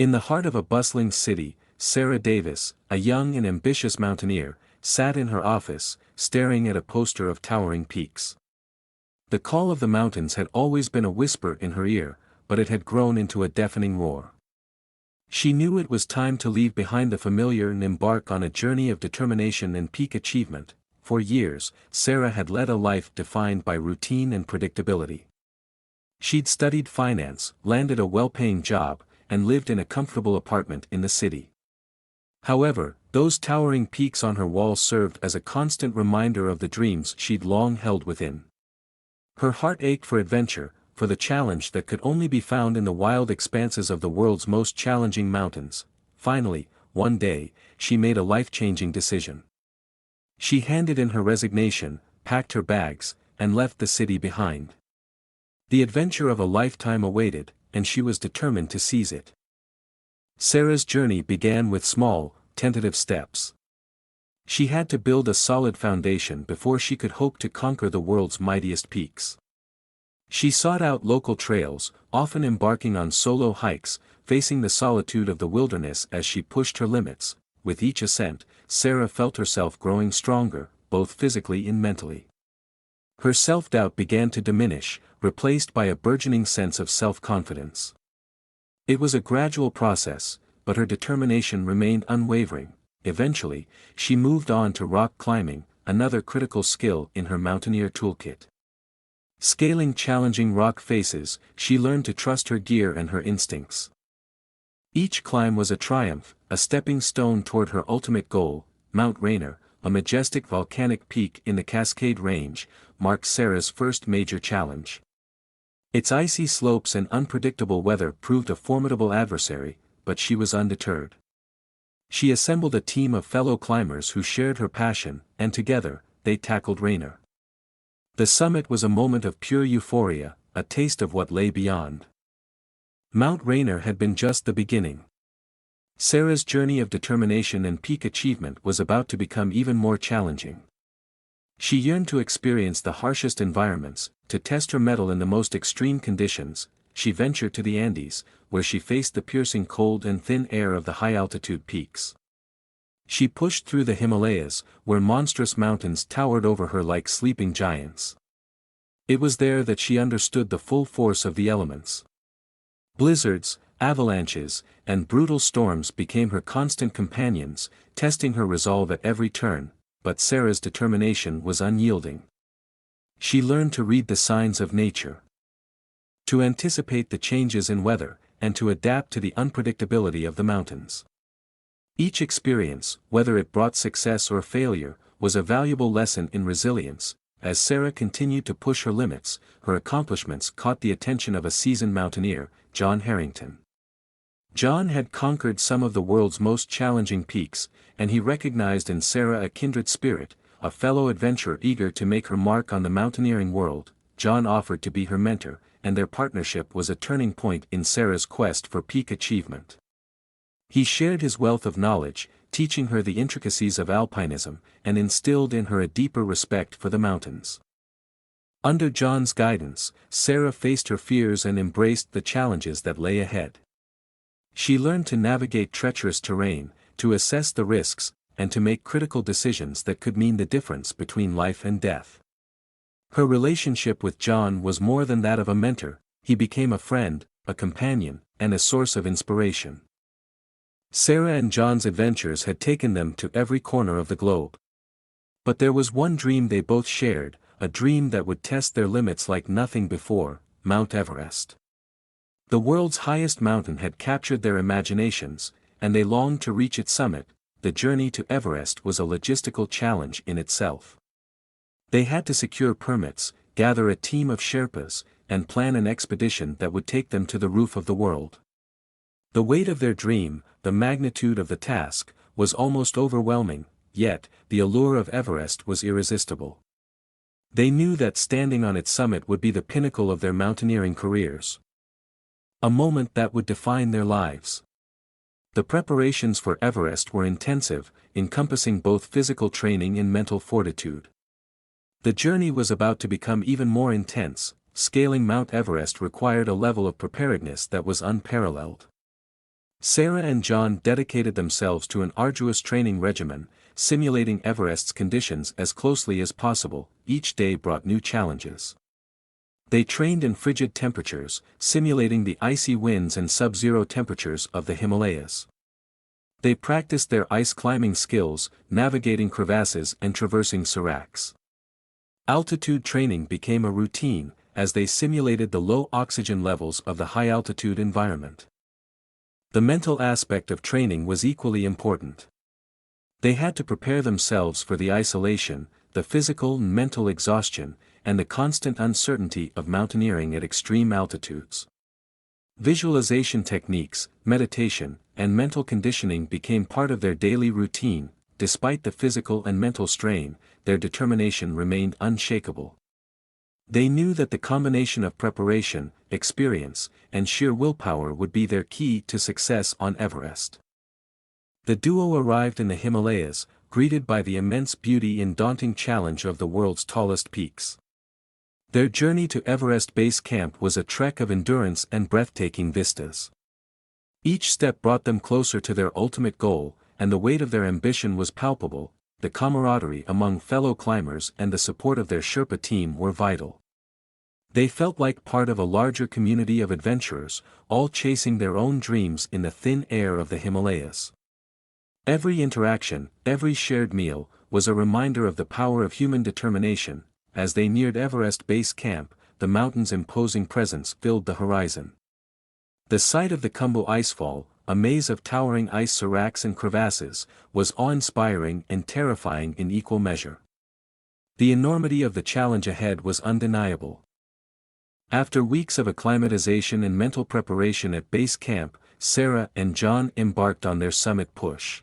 In the heart of a bustling city, Sarah Davis, a young and ambitious mountaineer, sat in her office, staring at a poster of towering peaks. The call of the mountains had always been a whisper in her ear, but it had grown into a deafening roar. She knew it was time to leave behind the familiar and embark on a journey of determination and peak achievement. For years, Sarah had led a life defined by routine and predictability. She'd studied finance, landed a well-paying job, and lived in a comfortable apartment in the city. However, those towering peaks on her wall served as a constant reminder of the dreams she'd long held within. Her heart ached for adventure, for the challenge that could only be found in the wild expanses of the world's most challenging mountains. Finally, one day, she made a life-changing decision. She handed in her resignation, packed her bags, and left the city behind. The adventure of a lifetime awaited, and she was determined to seize it. Sarah's journey began with small, tentative steps. She had to build a solid foundation before she could hope to conquer the world's mightiest peaks. She sought out local trails, often embarking on solo hikes, facing the solitude of the wilderness as she pushed her limits. With each ascent, Sarah felt herself growing stronger, both physically and mentally. Her self-doubt began to diminish, replaced by a burgeoning sense of self-confidence. It was a gradual process, but her determination remained unwavering. Eventually, she moved on to rock climbing, another critical skill in her mountaineer toolkit. Scaling challenging rock faces, she learned to trust her gear and her instincts. Each climb was a triumph, a stepping stone toward her ultimate goal. Mount Rainier, a majestic volcanic peak in the Cascade Range, marked Sarah's first major challenge. Its icy slopes and unpredictable weather proved a formidable adversary, but she was undeterred. She assembled a team of fellow climbers who shared her passion, and together, they tackled Rainier. The summit was a moment of pure euphoria, a taste of what lay beyond. Mount Rainier had been just the beginning. Sarah's journey of determination and peak achievement was about to become even more challenging. She yearned to experience the harshest environments, to test her mettle in the most extreme conditions. She ventured to the Andes, where she faced the piercing cold and thin air of the high-altitude peaks. She pushed through the Himalayas, where monstrous mountains towered over her like sleeping giants. It was there that she understood the full force of the elements. Blizzards, avalanches, and brutal storms became her constant companions, testing her resolve at every turn, but Sarah's determination was unyielding. She learned to read the signs of nature, to anticipate the changes in weather, and to adapt to the unpredictability of the mountains. Each experience, whether it brought success or failure, was a valuable lesson in resilience. As Sarah continued to push her limits, her accomplishments caught the attention of a seasoned mountaineer, John Harrington. John had conquered some of the world's most challenging peaks, and he recognized in Sarah a kindred spirit, a fellow adventurer eager to make her mark on the mountaineering world. John offered to be her mentor, and their partnership was a turning point in Sarah's quest for peak achievement. He shared his wealth of knowledge, teaching her the intricacies of alpinism, and instilled in her a deeper respect for the mountains. Under John's guidance, Sarah faced her fears and embraced the challenges that lay ahead. She learned to navigate treacherous terrain, to assess the risks, and to make critical decisions that could mean the difference between life and death. Her relationship with John was more than that of a mentor. He became a friend, a companion, and a source of inspiration. Sarah and John's adventures had taken them to every corner of the globe. But there was one dream they both shared, a dream that would test their limits like nothing before: Mount Everest. The world's highest mountain had captured their imaginations, and they longed to reach its summit. The journey to Everest was a logistical challenge in itself. They had to secure permits, gather a team of Sherpas, and plan an expedition that would take them to the roof of the world. The weight of their dream, the magnitude of the task, was almost overwhelming, yet, the allure of Everest was irresistible. They knew that standing on its summit would be the pinnacle of their mountaineering careers. A moment that would define their lives. The preparations for Everest were intensive, encompassing both physical training and mental fortitude. The journey was about to become even more intense. Scaling Mount Everest required a level of preparedness that was unparalleled. Sarah and John dedicated themselves to an arduous training regimen, simulating Everest's conditions as closely as possible. Each day brought new challenges. They trained in frigid temperatures, simulating the icy winds and sub-zero temperatures of the Himalayas. They practiced their ice climbing skills, navigating crevasses and traversing seracs. Altitude training became a routine, as they simulated the low oxygen levels of the high-altitude environment. The mental aspect of training was equally important. They had to prepare themselves for the isolation, the physical and mental exhaustion, and the constant uncertainty of mountaineering at extreme altitudes. Visualization techniques, meditation, and mental conditioning became part of their daily routine. Despite the physical and mental strain, their determination remained unshakable. They knew that the combination of preparation, experience, and sheer willpower would be their key to success on Everest. The duo arrived in the Himalayas, greeted by the immense beauty and daunting challenge of the world's tallest peaks. Their journey to Everest Base Camp was a trek of endurance and breathtaking vistas. Each step brought them closer to their ultimate goal, and the weight of their ambition was palpable. The camaraderie among fellow climbers and the support of their Sherpa team were vital. They felt like part of a larger community of adventurers, all chasing their own dreams in the thin air of the Himalayas. Every interaction, every shared meal, was a reminder of the power of human determination. As they neared Everest Base Camp, the mountain's imposing presence filled the horizon. The sight of the Khumbu Icefall, a maze of towering ice seracs and crevasses, was awe-inspiring and terrifying in equal measure. The enormity of the challenge ahead was undeniable. After weeks of acclimatization and mental preparation at base camp, Sarah and John embarked on their summit push.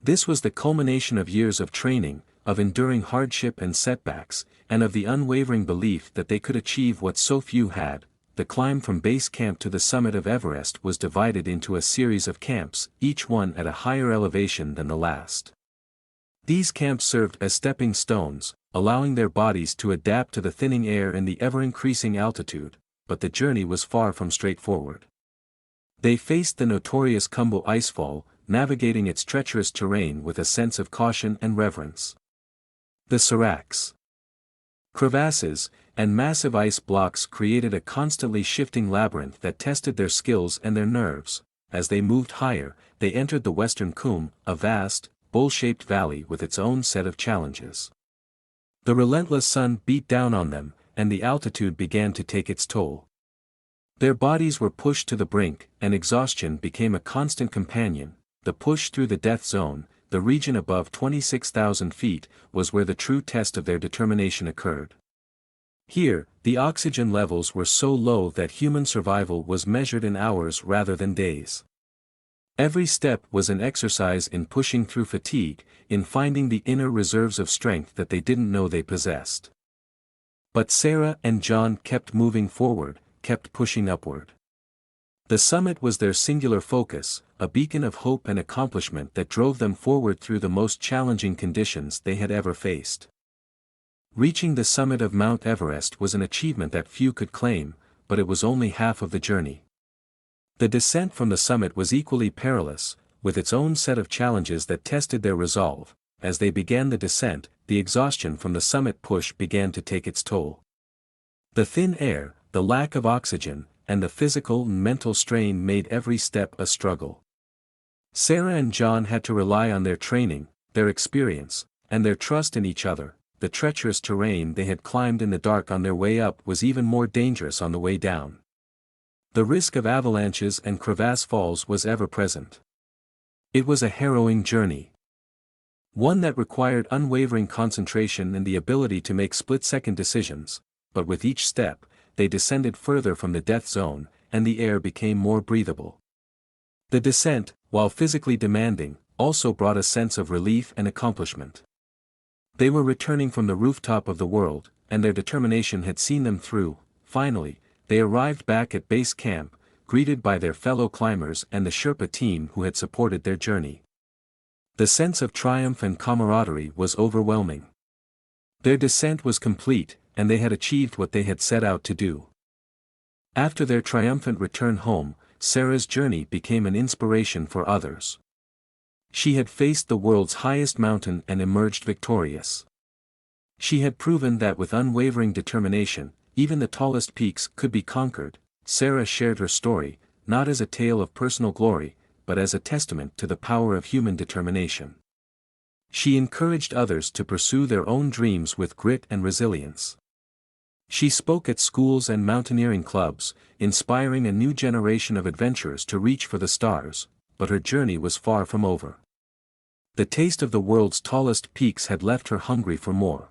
This was the culmination of years of training, of enduring hardship and setbacks, and of the unwavering belief that they could achieve what so few had. The climb from base camp to the summit of Everest was divided into a series of camps, each one at a higher elevation than the last. These camps served as stepping stones, allowing their bodies to adapt to the thinning air and the ever-increasing altitude, but the journey was far from straightforward. They faced the notorious Khumbu Icefall, navigating its treacherous terrain with a sense of caution and reverence. The seracs, crevasses, and massive ice blocks created a constantly shifting labyrinth that tested their skills and their nerves. As they moved higher, they entered the western Khum, a vast, bowl-shaped valley with its own set of challenges. The relentless sun beat down on them, and the altitude began to take its toll. Their bodies were pushed to the brink, and exhaustion became a constant companion. The push through the death zone, the region above 26,000 feet, was where the true test of their determination occurred. Here, the oxygen levels were so low that human survival was measured in hours rather than days. Every step was an exercise in pushing through fatigue, in finding the inner reserves of strength that they didn't know they possessed. But Sarah and John kept moving forward, kept pushing upward. The summit was their singular focus, a beacon of hope and accomplishment that drove them forward through the most challenging conditions they had ever faced. Reaching the summit of Mount Everest was an achievement that few could claim, but it was only half of the journey. The descent from the summit was equally perilous, with its own set of challenges that tested their resolve. As they began the descent, the exhaustion from the summit push began to take its toll. The thin air, the lack of oxygen, and the physical and mental strain made every step a struggle. Sarah and John had to rely on their training, their experience, and their trust in each other. The treacherous terrain they had climbed in the dark on their way up was even more dangerous on the way down. The risk of avalanches and crevasse falls was ever present. It was a harrowing journey. One that required unwavering concentration and the ability to make split-second decisions, but with each step, they descended further from the death zone, and the air became more breathable. The descent, while physically demanding, also brought a sense of relief and accomplishment. They were returning from the rooftop of the world, and their determination had seen them through. Finally, they arrived back at base camp, greeted by their fellow climbers and the Sherpa team who had supported their journey. The sense of triumph and camaraderie was overwhelming. Their descent was complete, and they had achieved what they had set out to do. After their triumphant return home, Sarah's journey became an inspiration for others. She had faced the world's highest mountain and emerged victorious. She had proven that with unwavering determination, even the tallest peaks could be conquered. Sarah shared her story, not as a tale of personal glory, but as a testament to the power of human determination. She encouraged others to pursue their own dreams with grit and resilience. She spoke at schools and mountaineering clubs, inspiring a new generation of adventurers to reach for the stars, but her journey was far from over. The taste of the world's tallest peaks had left her hungry for more.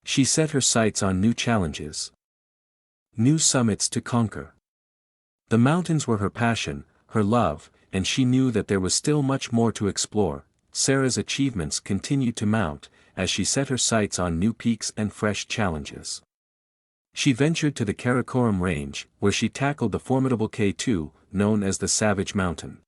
She set her sights on new challenges. New summits to conquer. The mountains were her passion, her love, and she knew that there was still much more to explore. Sarah's achievements continued to mount, as she set her sights on new peaks and fresh challenges. She ventured to the Karakoram Range, where she tackled the formidable K2, known as the Savage Mountain.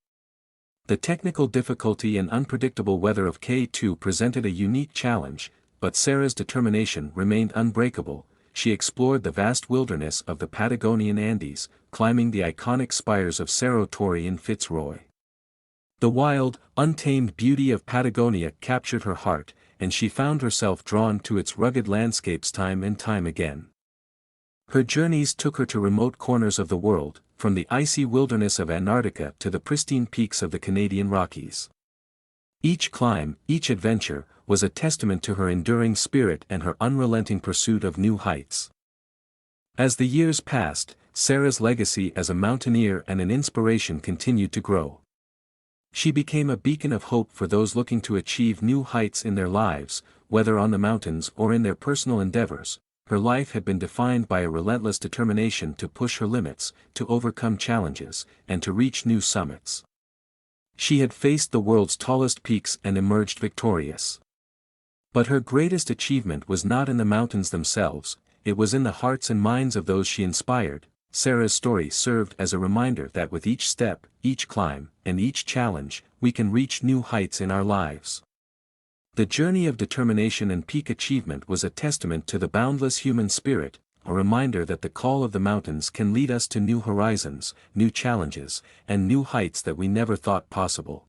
The technical difficulty and unpredictable weather of K2 presented a unique challenge, but Sarah's determination remained unbreakable. She explored the vast wilderness of the Patagonian Andes, climbing the iconic spires of Cerro Torre in Fitzroy. The wild, untamed beauty of Patagonia captured her heart, and she found herself drawn to its rugged landscapes time and time again. Her journeys took her to remote corners of the world, from the icy wilderness of Antarctica to the pristine peaks of the Canadian Rockies. Each climb, each adventure, was a testament to her enduring spirit and her unrelenting pursuit of new heights. As the years passed, Sarah's legacy as a mountaineer and an inspiration continued to grow. She became a beacon of hope for those looking to achieve new heights in their lives, whether on the mountains or in their personal endeavors. Her life had been defined by a relentless determination to push her limits, to overcome challenges, and to reach new summits. She had faced the world's tallest peaks and emerged victorious. But her greatest achievement was not in the mountains themselves, it was in the hearts and minds of those she inspired. Sarah's story served as a reminder that with each step, each climb, and each challenge, we can reach new heights in our lives. The journey of determination and peak achievement was a testament to the boundless human spirit, a reminder that the call of the mountains can lead us to new horizons, new challenges, and new heights that we never thought possible.